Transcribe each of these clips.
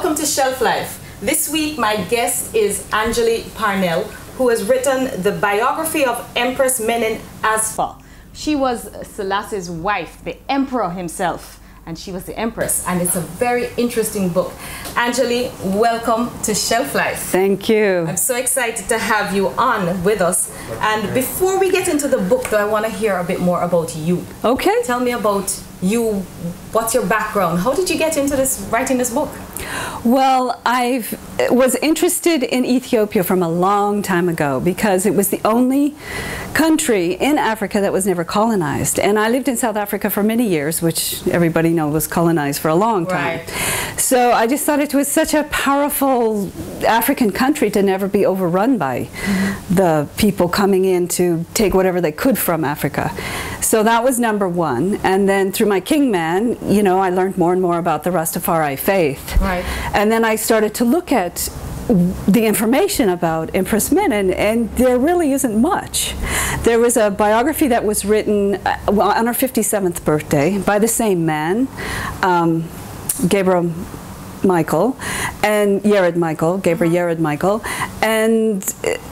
welcome to Shelf Life. This week my guest is Anjahli Parnell, who has written the biography of Empress Menen Asfa. She was Selassie's wife, the emperor himself, and she was the empress, and it's a very interesting book. Anjahli, welcome to Shelf Life. Thank you. I'm so excited to have you on with us. And before we get into the book, though, I want to hear a bit more about you. Okay. Tell me about you. What's your background? How did you get into writing this book? Well, I was interested in Ethiopia from a long time ago because it was the only country in Africa that was never colonized. And I lived in South Africa for many years, which everybody knows was colonized for a long time. Right. So I just thought it was such a powerful African country to never be overrun by the people coming in to take whatever they could from Africa. So that was number one. And then through my Kingman, you know, I learned more and more about the Rastafari faith. Right. And then I started to look at the information about Empress Menen, and there really isn't much. There was a biography that was written on her 57th birthday by the same man, Gabriel Michael, and Yared Michael, Gabriel Yared Michael, and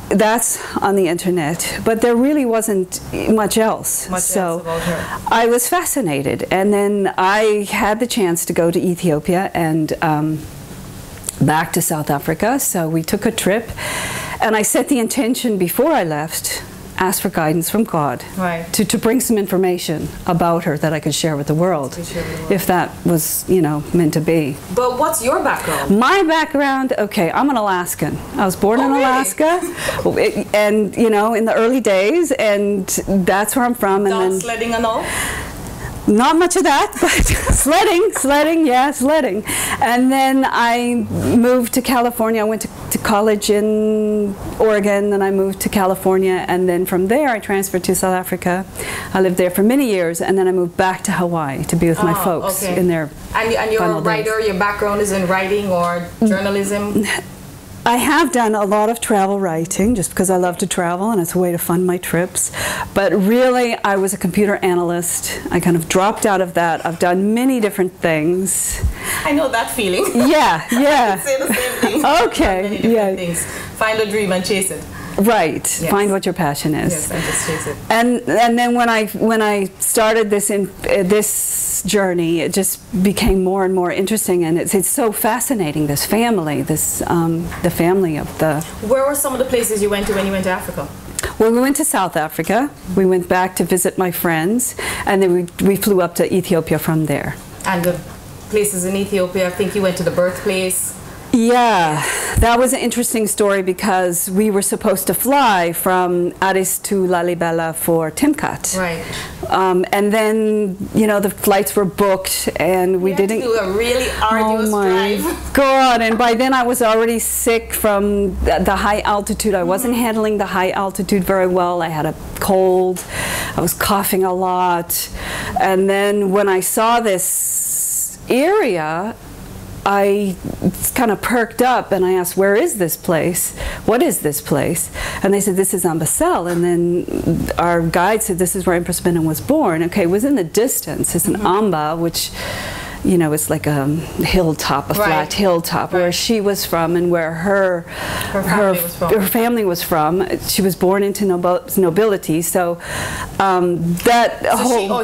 that's on the internet, but there really wasn't much else. So about her. I was fascinated, and then I had the chance to go to Ethiopia and back to South Africa, so we took a trip, and I set the intention before I left, asked for guidance from God, right, to bring some information about her that I could share with the world, if that was, you know, meant to be. But what's your background? My background, okay, I'm an Alaskan. I was born in Alaska, and, you know, in the early days, and that's where I'm from. And then sledding and all? Not much of that, but sledding, yeah, sledding. And then I moved to California. I went to college in Oregon, then I moved to California, and then from there I transferred to South Africa. I lived there for many years, and then I moved back to Hawaii to be with my folks in their And you're a writer, your background is in writing or journalism? I have done a lot of travel writing just because I love to travel and it's a way to fund my trips. But really, I was a computer analyst. I kind of dropped out of that. I've done many different things. I know that feeling. Yeah, yeah. I can say the same thing. Okay, many different things. Find a dream and chase it. Right. Yes. Find what your passion is. Yes, and just chase it. And then when I started this journey, it just became more and more interesting, and it's so fascinating. This family, the family of the. Where were some of the places you went to when you went to Africa? Well, we went to South Africa. We went back to visit my friends, and then we flew up to Ethiopia from there. And the places in Ethiopia, I think you went to the birthplace. Yeah, that was an interesting story because we were supposed to fly from Addis to Lalibela for Timkat. Right. And then, you know, the flights were booked and we didn't. Had to do a really arduous drive. Oh my God, and by then I was already sick from the high altitude. I wasn't handling the high altitude very well. I had a cold. I was coughing a lot. And then when I saw this area, I kind of perked up and I asked, where is this place? What is this place? And they said, this is Ambosel. And then our guide said, this is where Empress Menen was born. Okay, it was in the distance. It's an Amba, which, you know, it's like a hilltop, a flat hilltop, where she was from and where her family was from. She was born into nobility, so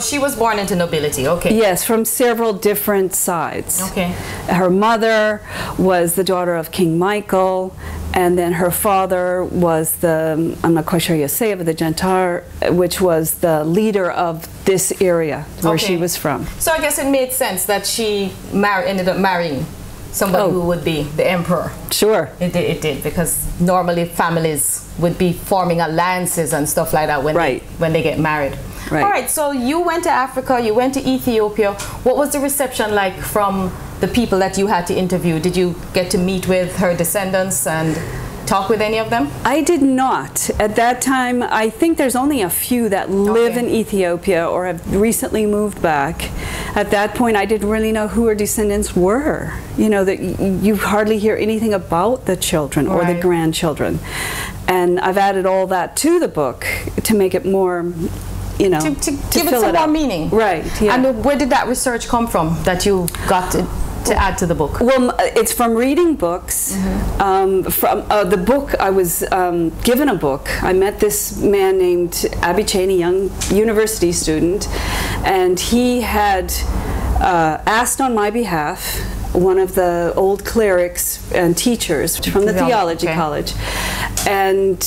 she was born into nobility, okay. Yes, from several different sides. Okay. Her mother was the daughter of King Michael, and then her father was the, I'm not quite sure how you say it, but the Jantar, which was the leader of this area where she was from. So I guess it made sense that she ended up marrying somebody who would be the emperor. Sure. It did, because normally families would be forming alliances and stuff like that when they get married. Right. All right, so you went to Africa, you went to Ethiopia. What was the reception like from the people that you had to interview? Did you get to meet with her descendants and talk with any of them? I did not. At that time, I think there's only a few that live in Ethiopia or have recently moved back. At that point, I didn't really know who her descendants were. You know, that you hardly hear anything about the children or the grandchildren. And I've added all that to the book to make it more, you know, to give it some more meaning. Right. Yeah. And where did that research come from that you got to add to the book? Well, it's from reading books. From the book, I was given a book. I met this man named Abby Cheney, young university student, and he had asked on my behalf one of the old clerics and teachers from the theology college, and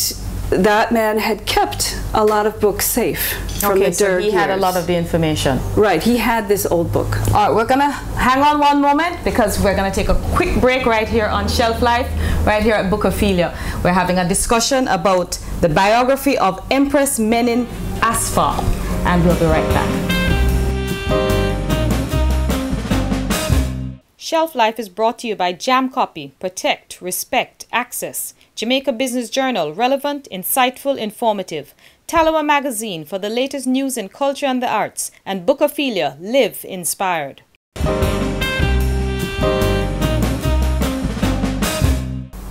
that man had kept a lot of books safe from the so he had a lot of the information. Right, he had this old book. All right, we're gonna hang on one moment because we're gonna take a quick break right here on Shelf Life, right here at Bookophilia. We're having a discussion about the biography of Empress Menen Asfaw, and we'll be right back. Shelf Life is brought to you by Jam Copy, Protect, Respect, Access, Jamaica Business Journal, relevant, insightful, informative, Talawa Magazine for the latest news in culture and the arts, and Bookophilia, live inspired.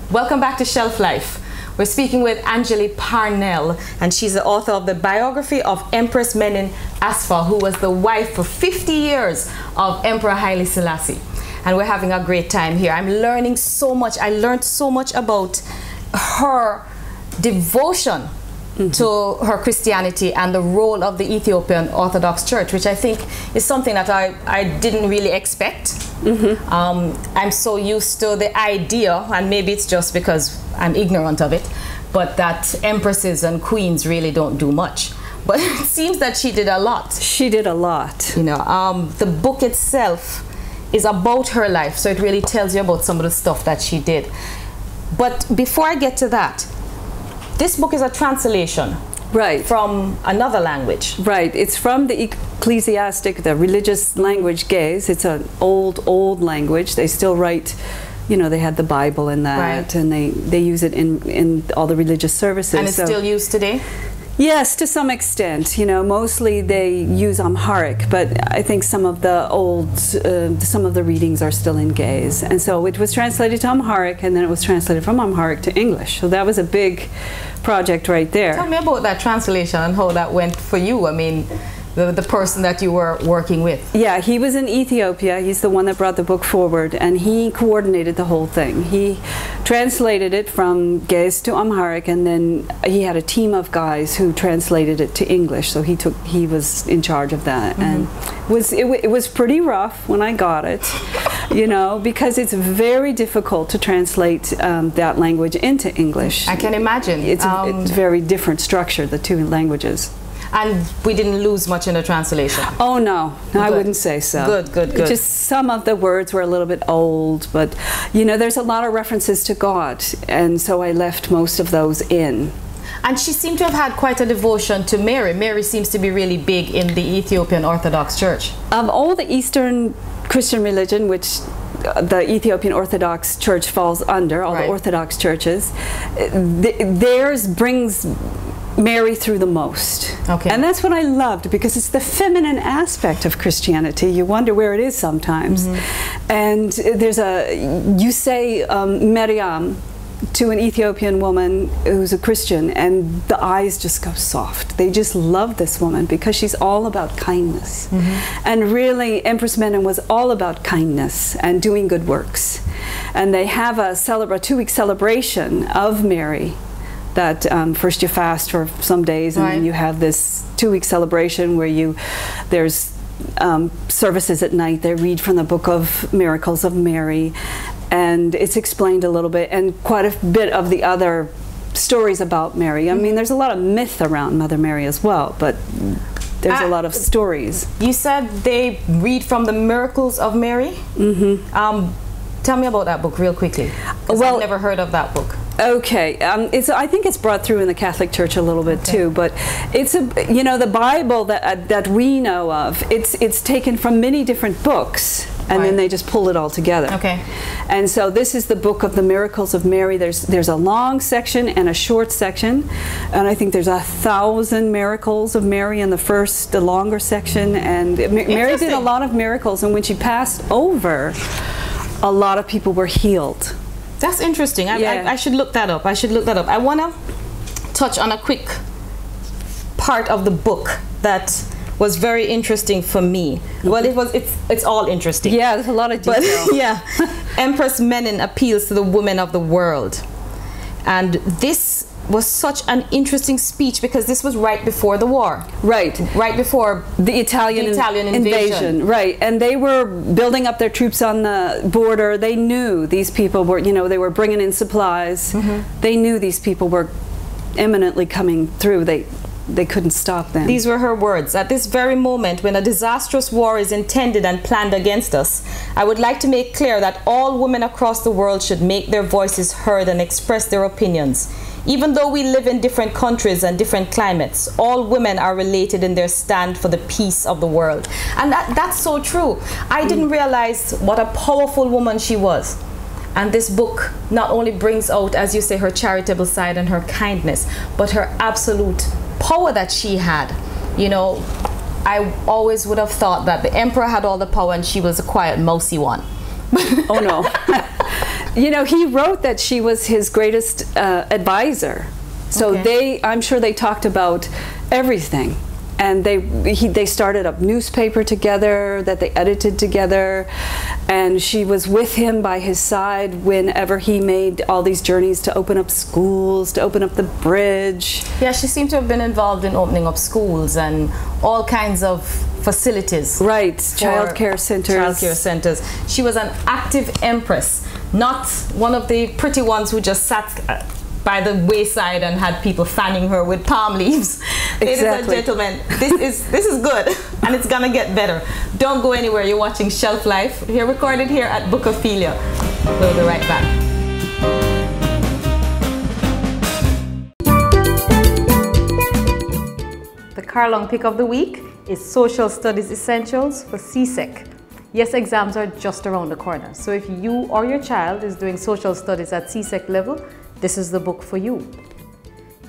Welcome back to Shelf Life. We're speaking with Anjahli Parnell, and she's the author of the biography of Empress Menen Asfaw, who was the wife for 50 years of Emperor Haile Selassie. And we're having a great time here. I'm learning so much. I learned so much about her devotion to her Christianity and the role of the Ethiopian Orthodox Church, which I think is something that I didn't really expect. I'm so used to the idea, and maybe it's just because I'm ignorant of it, but that empresses and queens really don't do much. But it seems that she did a lot. She did a lot. You know, the book itself is about her life, so it really tells you about some of the stuff that she did. But before I get to that, this book is a translation, right, from another language. Right, it's from the ecclesiastic, the religious language Ge'ez. It's an old language. They still write, you know, they had the Bible in that, right, and they use it in all the religious services. And it's still used today? Yes, to some extent. You know, mostly they use Amharic, but I think some of the readings are still in Ge'ez. And so it was translated to Amharic, and then it was translated from Amharic to English. So that was a big project right there. Tell me about that translation and how that went for you. I mean, the person that you were working with. Yeah, he was in Ethiopia. He's the one that brought the book forward, and he coordinated the whole thing. He translated it from Ge'ez to Amharic, and then he had a team of guys who translated it to English. So he was in charge of that, and it was pretty rough when I got it, you know, because it's very difficult to translate that language into English. I can imagine. It's a very different structure, the two languages. And we didn't lose much in the translation? Oh, no. I wouldn't say so. Good. Just some of the words were a little bit old, but, you know, there's a lot of references to God, and so I left most of those in. And she seemed to have had quite a devotion to Mary. Mary seems to be really big in the Ethiopian Orthodox Church. Of all the Eastern Christian religion, which the Ethiopian Orthodox Church falls under, all the Orthodox churches, theirs brings Mary through the most. Okay. And that's what I loved, because it's the feminine aspect of Christianity. You wonder where it is sometimes. And there's you say Miriam to an Ethiopian woman who's a Christian, and the eyes just go soft. They just love this woman because she's all about kindness. And really, Empress Menen was all about kindness and doing good works. And they have a 2-week celebration of Mary, that first you fast for some days, and then you have this 2-week celebration where there's services at night. They read from the Book of Miracles of Mary, and it's explained a little bit, and quite a bit of the other stories about Mary. I mean, there's a lot of myth around Mother Mary as well, but there's a lot of stories. You said they read from the Miracles of Mary? Tell me about that book real quickly, because I've never heard of that book. Okay, I think it's brought through in the Catholic Church a little bit too, but it's you know, the Bible that we know of, it's taken from many different books, and then they just pull it all together. Okay. And so this is the Book of the Miracles of Mary. There's a long section and a short section, and I think there's 1,000 miracles of Mary in the longer section, and Mary did a lot of miracles, and when she passed over, a lot of people were healed. That's interesting. I should look that up. I want to touch on a quick part of the book that was very interesting for me. Well, it's all interesting. Yeah, there's a lot of detail. But yeah, Empress Menen appeals to the women of the world. And this was such an interesting speech because this was right before the war. Right. Right before the Italian invasion. Right. And they were building up their troops on the border. They knew these people were, you know, they were bringing in supplies. They knew these people were imminently coming through. They couldn't stop them. These were her words. At this very moment, when a disastrous war is intended and planned against us, I would like to make clear that all women across the world should make their voices heard and express their opinions. Even though we live in different countries and different climates, all women are related in their stand for the peace of the world. And that's so true. I didn't realize what a powerful woman she was. And this book not only brings out, as you say, her charitable side and her kindness, but her absolute power that she had. You know, I always would have thought that the emperor had all the power and she was a quiet, mousy one. Oh no. You know, he wrote that she was his greatest advisor. So I'm sure they talked about everything. And they started a newspaper together that they edited together, and she was with him by his side whenever he made all these journeys to open up schools, to open up the bridge. Yeah, she seemed to have been involved in opening up schools and all kinds of facilities. Right, childcare centers. Childcare centers. She was an active empress, not one of the pretty ones who just sat by the wayside and had people fanning her with palm leaves. Exactly. Ladies and gentlemen, this is good, and it's gonna get better. Don't go anywhere. You're watching Shelf Life, here recorded here at Bookophilia. We'll be right back. The Carlong Pick of the Week is Social Studies Essentials for CSEC. Yes, exams are just around the corner. So if you or your child is doing social studies at CSEC level, this is the book for you.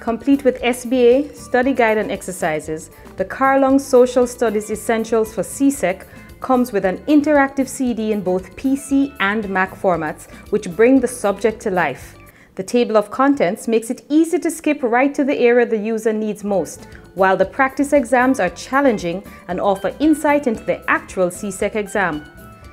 Complete with SBA, study guide and exercises, the Carlong Social Studies Essentials for CSEC comes with an interactive CD in both PC and Mac formats, which bring the subject to life. The table of contents makes it easy to skip right to the area the user needs most, while the practice exams are challenging and offer insight into the actual CSEC exam.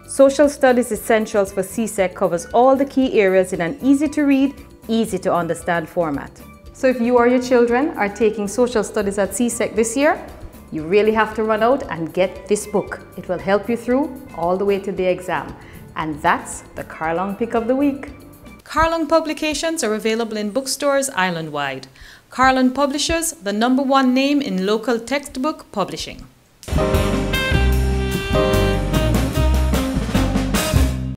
Social Studies Essentials for CSEC covers all the key areas in an easy-to-read, easy-to-understand format. So if you or your children are taking social studies at CSEC this year, you really have to run out and get this book. It will help you through all the way to the exam. And that's the Carlong Pick of the Week. Carlong publications are available in bookstores island-wide. Carlong Publishers, the #1 name in local textbook publishing.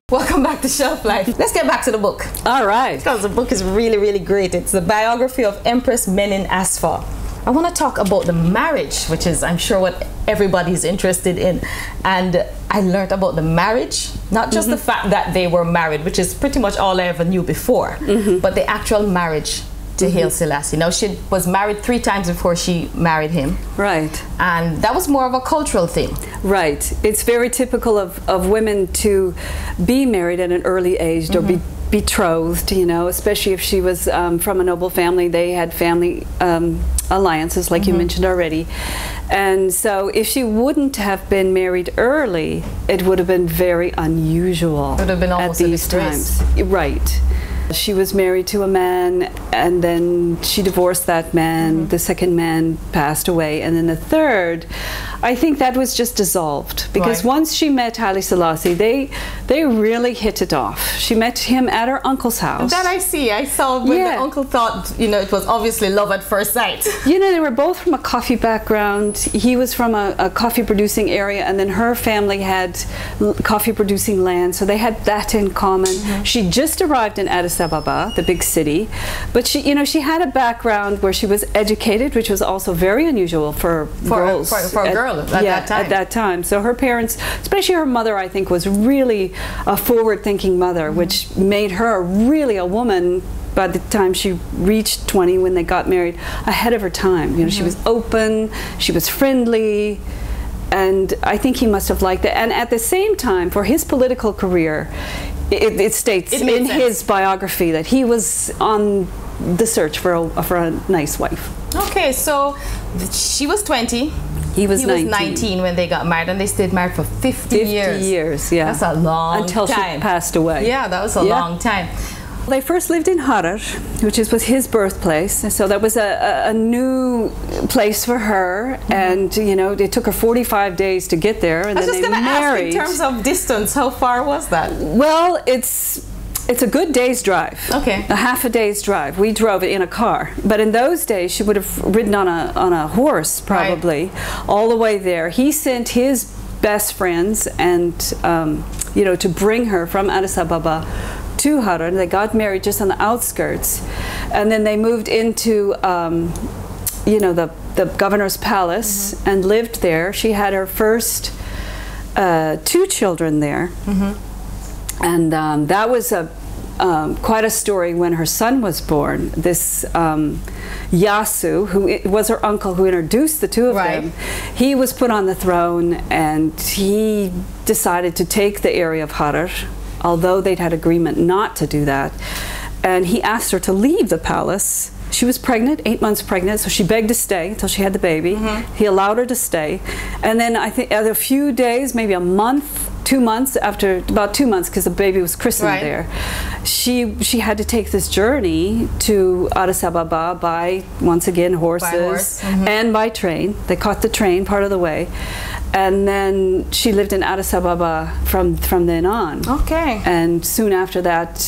Welcome back to Shelf Life. Let's get back to the book. All right. Because the book is really, really great. It's the biography of Empress Menen Asfa. I want to talk about the marriage, which is, I'm sure, what everybody's interested in. And I learned about the marriage, not just the fact that they were married, which is pretty much all I ever knew before, but the actual marriage to Haile Selassie. Now, she was married 3 times before she married him. Right. And that was more of a cultural thing. Right. It's very typical of women to be married at an early age or be betrothed, you know, especially if she was from a noble family. They had family alliances, like you mentioned already. And so if she wouldn't have been married early, it would have been very unusual. It would have been almost at these times. Right. She was married to a man, and then she divorced that man. The second man passed away, and then the third, I think that was just dissolved, because once she met Haile Selassie, they really hit it off. She met him at her uncle's house. That I see. I saw when the uncle thought, you know, it was obviously love at first sight. You know, they were both from a coffee background. He was from a coffee producing area, and then her family had coffee producing land, so they had that in common. She just arrived in Addis Ababa, the big city, but she, you know, she had a background where she was educated, which was also very unusual for girls. For a girl at that time. At that time. So her parents, especially her mother, I think, was really a forward-thinking mother, which made her really a woman by the time she reached 20 when they got married, ahead of her time. You know, she was open, she was friendly, and I think he must have liked it. And at the same time, for his political career, it states in his biography that he was on the search for a nice wife. Okay, so she was 20. He was 19. He was 19 when they got married, and they stayed married for 50 years. 50 years, yeah. That's a long Until time. she passed away. Yeah, that was a long time. They first lived in Harar, which was his birthplace, and so that was a new place for her. And you know, it took her 45 days to get there, and then they married. Ask, in terms of distance, how far was that? Well, it's a good day's drive. Okay. A half a day's drive. We drove it in a car, but in those days she would have ridden on a horse probably, all the way there. He sent his best friends and you know, to bring her from Addis Ababa to Harar. They got married just on the outskirts, and then they moved into you know, the governor's palace and lived there. She had her first 2 children there, and that was quite a story when her son was born. This Yasu, who was her uncle who introduced the 2 of them, he was put on the throne, and he decided to take the area of Harar, although they'd had agreement not to do that. And he asked her to leave the palace. She was pregnant, 8 months pregnant, so she begged to stay until she had the baby. He allowed her to stay. And then I think a few days, maybe a month, 2 months after, about 2 months, because the baby was christened there, she had to take this journey to Addis Ababa by, once again, horses and by train. They caught the train part of the way. And then she lived in Addis Ababa from then on. Okay. And soon after that,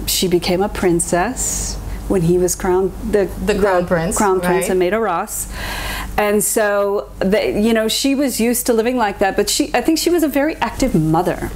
she became a princess when he was crowned the crown prince and made a Ross. And so, you know, she was used to living like that, but I think she was a very active mother.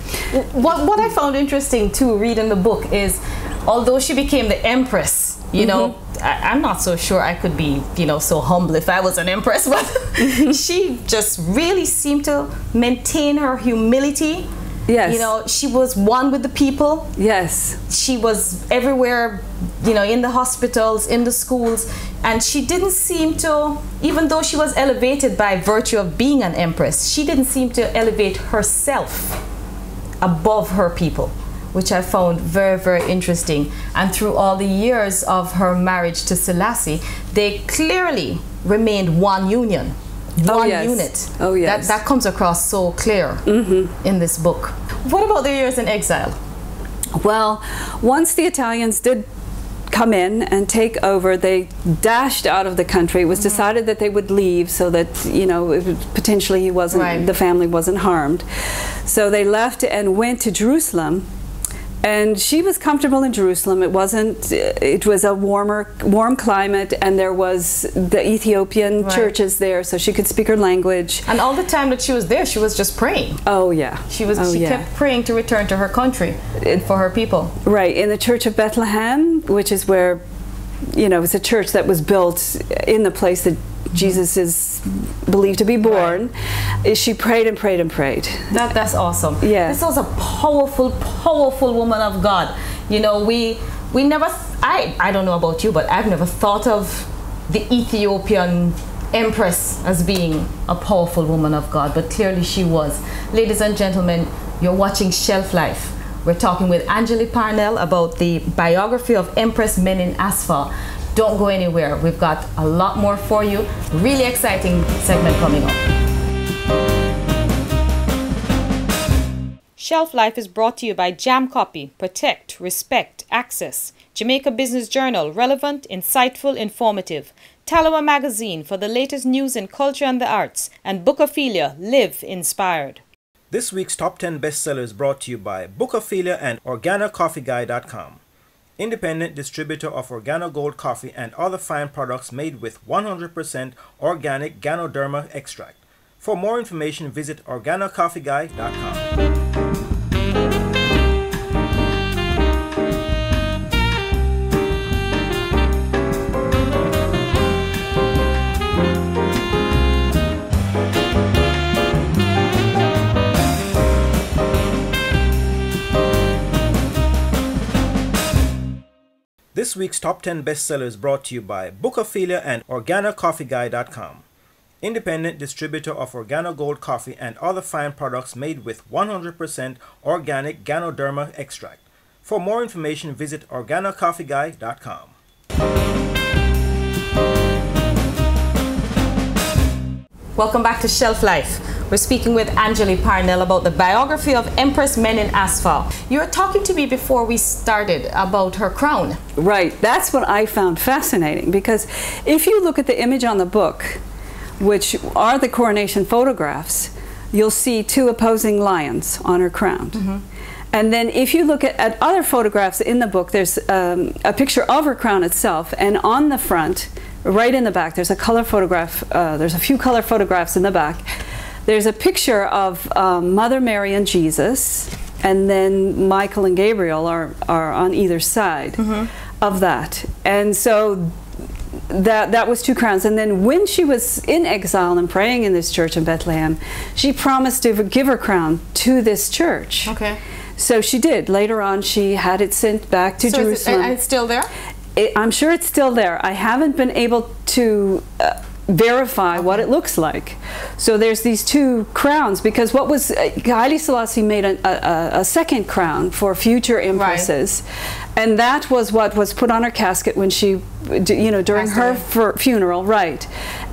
What I found interesting too, reading the book, is although she became the empress, you know, I'm not so sure I could be, you know, so humble if I was an empress, but she just really seemed to maintain her humility. Yes. You know, she was one with the people. Yes. She was everywhere, you know, in the hospitals, in the schools, and she didn't seem to, even though she was elevated by virtue of being an empress, she didn't seem to elevate herself above her people, which I found very, very interesting. And through all the years of her marriage to Selassie, they clearly remained one union. One unit. Oh yes. That comes across so clear in this book. What about their years in exile? Well, once the Italians did come in and take over, they dashed out of the country. It was decided that they would leave so that, you know, potentially he wasn't, the family wasn't harmed. So they left and went to Jerusalem. And she was comfortable in Jerusalem. It was a warm climate, and there was the Ethiopian churches there, so she could speak her language. And all the time that she was there, she was just praying. Oh yeah. She kept praying to return to her country for her people. Right, in the Church of Bethlehem, which is where, you know, it's a church that was built in the place that Jesus is believed to be born. She prayed and prayed and prayed. That's awesome. Yeah. This was a powerful, powerful woman of God. You know, we never, I don't know about you, but I've never thought of the Ethiopian empress as being a powerful woman of God, but clearly she was. Ladies and gentlemen, you're watching Shelf Life. We're talking with Anjahli Parnell about the biography of Empress Menen Asfa. Don't go anywhere. We've got a lot more for you. Really exciting segment coming up. Shelf Life is brought to you by Jam Copy. Protect, respect, access. Jamaica Business Journal. Relevant, insightful, informative. Talawa Magazine for the latest news in culture and the arts. And Bookophilia. Live inspired. This week's Top 10 bestsellers brought to you by Bookophilia and OrganoCoffeeGuy.com. Independent distributor of Organo Gold coffee and other fine products made with 100% organic Ganoderma extract. For more information, visit OrganoCoffeeGuy.com. This week's Top 10 bestsellers brought to you by Bookophilia and OrganoCoffeeGuy.com. Independent distributor of Organo Gold coffee and other fine products made with 100% organic Ganoderma extract. For more information, visit OrganoCoffeeGuy.com. Welcome back to Shelf Life. We're speaking with Anjahli Parnell about the biography of Empress Menen Asfaw. You were talking to me before we started about her crown. Right, that's what I found fascinating, because if you look at the image on the book, which are the coronation photographs, you'll see two opposing lions on her crown. Mm-hmm. And then if you look at other photographs in the book, there's a picture of her crown itself, and on the front, right in the back, there's a color photograph, there's a few color photographs in the back. There's a picture of Mother Mary and Jesus, and then Michael and Gabriel are on either side of that. And so that was two crowns. And then when she was in exile and praying in this church in Bethlehem, she promised to give her crown to this church. Okay. So she did. Later on, she had it sent back to Jerusalem. And it's still there? I'm sure it's still there. I haven't been able to verify what it looks like. So there's these two crowns, because what was Haile Selassie made a second crown for future empresses, and that was what was put on her casket when she, during her funeral, right?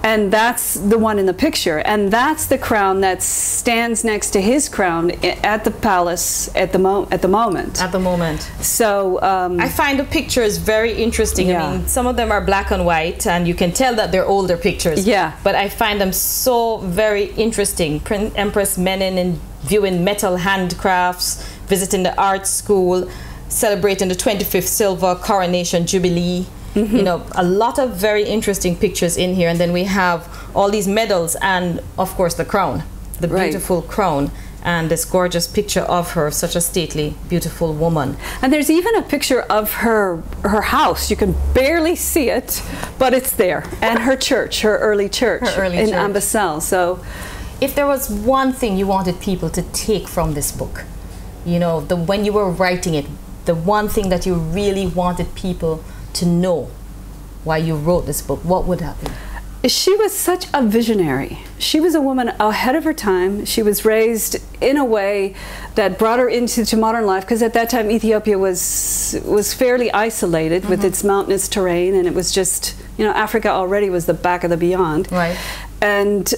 And that's the one in the picture, and that's the crown that stands next to his crown at the palace at the moment. At the moment. So I find the pictures very interesting. Yeah. I mean, some of them are black and white, and you can tell that they're older pictures. Yeah. But I find them so very interesting. Empress Menen in viewing metal handcrafts, visiting the art school, celebrating the 25th Silver Coronation Jubilee. A lot of very interesting pictures in here. And then we have all these medals and, of course, the crown, the beautiful crown, and this gorgeous picture of her, such a stately, beautiful woman. And there's even a picture of her house. You can barely see it, but it's there. And her church, her early church in Ambassel. So, if there was one thing you wanted people to take from this book, when you were writing it, the one thing that you really wanted people to know why you wrote this book, what would that be? She was such a visionary. She was a woman ahead of her time. She was raised in a way that brought her into modern life, because at that time Ethiopia was fairly isolated with its mountainous terrain, and it was just, Africa already was the back of the beyond. Right. And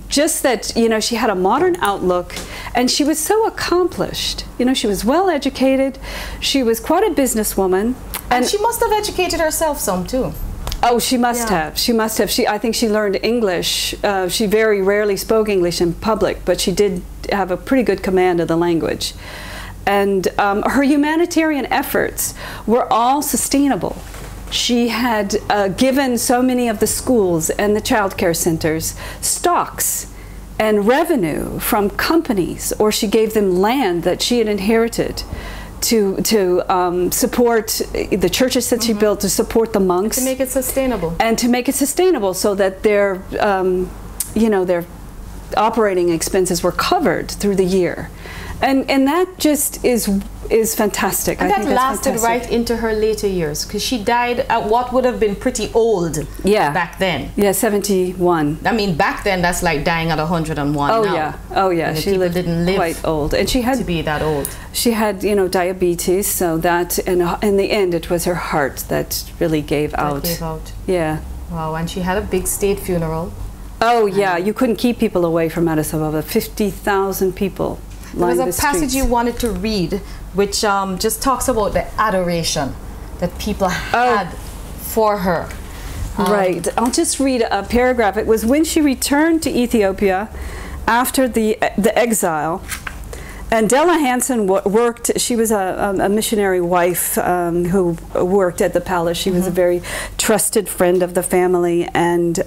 just that, she had a modern outlook, and she was so accomplished. She was well educated. She was quite a businesswoman. And she must have educated herself some too. Oh, she must have. She must have. I think she learned English. She very rarely spoke English in public, but she did have a pretty good command of the language. And her humanitarian efforts were all sustainable. She had given so many of the schools and the child care centers stocks and revenue from companies, or she gave them land that she had inherited to support the churches that she built, to support the monks. To make it sustainable. And to make it sustainable so that their operating expenses were covered through the year. And that just is fantastic. And that lasted right into her later years, because she died at what would have been pretty old back then. Yeah, 71. I mean, back then that's like dying at 101. Oh now. yeah, oh yeah. And she didn't live quite old, and she had to be that old. She had, diabetes, so that, and in the end, it was her heart that really gave out. Yeah. Wow, and she had a big state funeral. Oh yeah, you couldn't keep people away from Addis Ababa. 50,000 people. There was a passage you wanted to read, which just talks about the adoration that people had for her. Right. I'll just read a paragraph. It was when she returned to Ethiopia after the exile, and Della Hansen worked. She was a missionary wife who worked at the palace. She was a very trusted friend of the family, and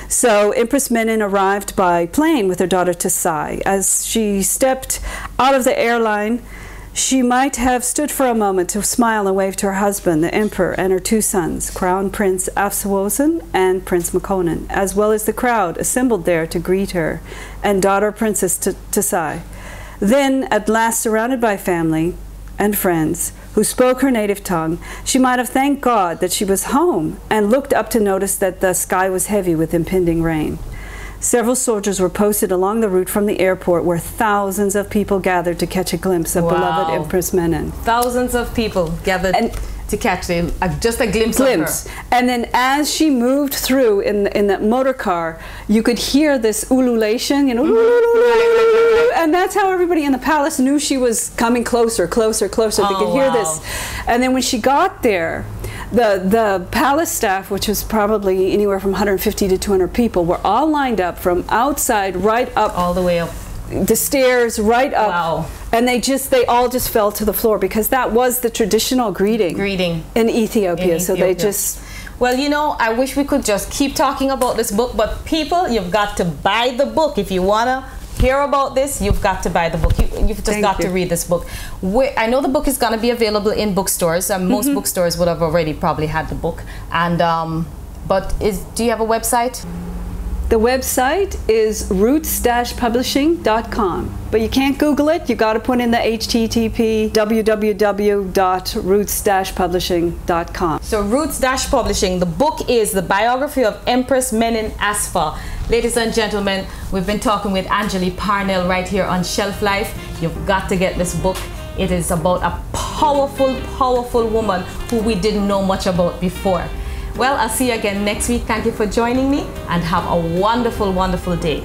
so Empress Menen arrived by plane with her daughter Tesai. As she stepped out of the airline, she might have stood for a moment to smile and wave to her husband, the emperor, and her two sons, Crown Prince Afsawozan and Prince Makonnen, as well as the crowd assembled there to greet her, and daughter Princess Tesai. Then, at last surrounded by family and friends who spoke her native tongue, she might have thanked God that she was home and looked up to notice that the sky was heavy with impending rain. Several soldiers were posted along the route from the airport, where thousands of people gathered to catch a glimpse of beloved Empress Menen. Thousands of people gathered to catch just a glimpse of her. And then as she moved through in that motor car, you could hear this ululation, you know, and that's how everybody in the palace knew she was coming closer, closer, closer. They could hear this. And then when she got there, the palace staff, which was probably anywhere from 150 to 200 people, were all lined up from outside right up. All the way up. The stairs right up. Wow. And they all just fell to the floor because that was the traditional greeting in Ethiopia. So they just... Well, you know, I wish we could just keep talking about this book, but people, you've got to buy the book. If you want to hear about this, you've got to buy the book. You've just got to read this book. I know the book is going to be available in bookstores. Most bookstores would have already probably had the book. And but do you have a website? The website is roots-publishing.com, but you can't Google it. You got to put in the HTTP www.roots-publishing.com. So Roots-Publishing. The book is the biography of Empress Menen Asfa. Ladies and gentlemen, we've been talking with Anjahli Parnell right here on Shelf Life. You've got to get this book. It is about a powerful, powerful woman who we didn't know much about before. Well, I'll see you again next week. Thank you for joining me and have a wonderful, wonderful day.